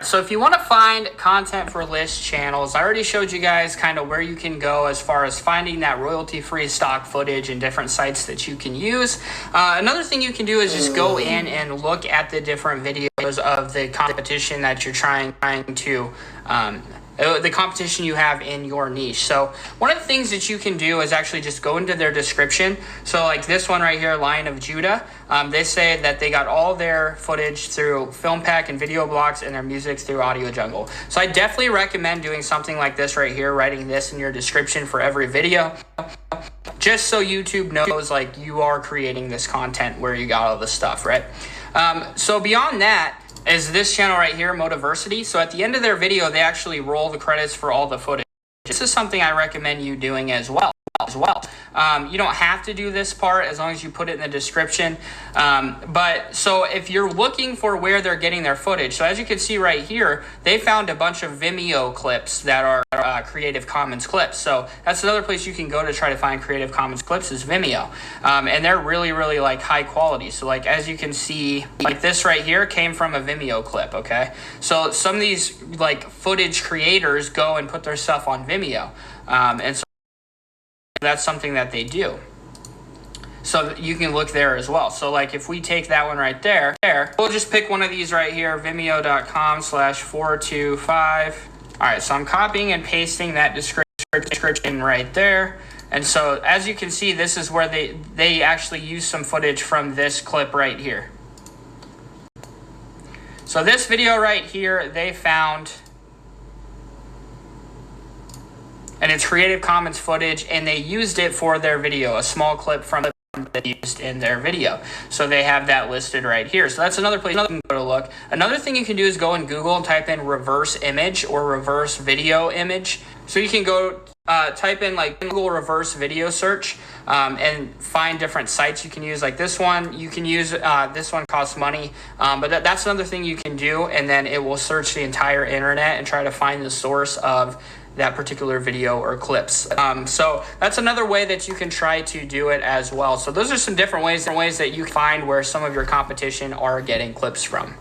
So if you want to find content for list channels, I already showed you guys kind of where you can go as far as finding that royalty-free stock footage and different sites that you can use. Another thing you can do is just go in and look at the different videos of the competition that you're trying to the competition you have in your niche. So one of the things that you can do is actually just go into their description. So like this one right here, Lion of Judah, they say that they got all their footage through Film Pack and Video Blocks and their music through Audio Jungle. So I definitely recommend doing something like this right here, writing this in your description for every video, just so YouTube knows like you are creating this content where you got all this stuff, right? So beyond that, is this channel right here, Motiversity. So at the end of their video, they actually roll the credits for all the footage. This is something I recommend you doing as well. You don't have to do this part as long as you put it in the description. But so if you're looking for where they're getting their footage, so as you can see right here, they found a bunch of Vimeo clips that are Creative Commons clips. So that's another place you can go to try to find Creative Commons clips is Vimeo. And they're really like high quality. So like as you can see, like this right here came from a Vimeo clip, okay? So some of these like footage creators go and put their stuff on Vimeo. And so that's something that they do. So you can look there as well. So like if we take that one right there, we'll just pick one of these right here, vimeo.com/425. All right, so I'm copying and pasting that description right there. And so as you can see, this is where they actually use some footage from this clip right here. So this video right here, they found, and it's Creative Commons footage, and they used it for their video, a small clip from it that they used in their video. So they have that listed right here. So that's another place you can go to look. Another thing you can do is go in Google and type in reverse image or reverse video image. So you can go type in like Google reverse video search and find different sites you can use. Like this one, you can use, this one costs money, but that's another thing you can do, and then it will search the entire internet and try to find the source of that particular video or clips. So that's another way that you can try to do it as well. So those are some different ways that you can find where some of your competition are getting clips from.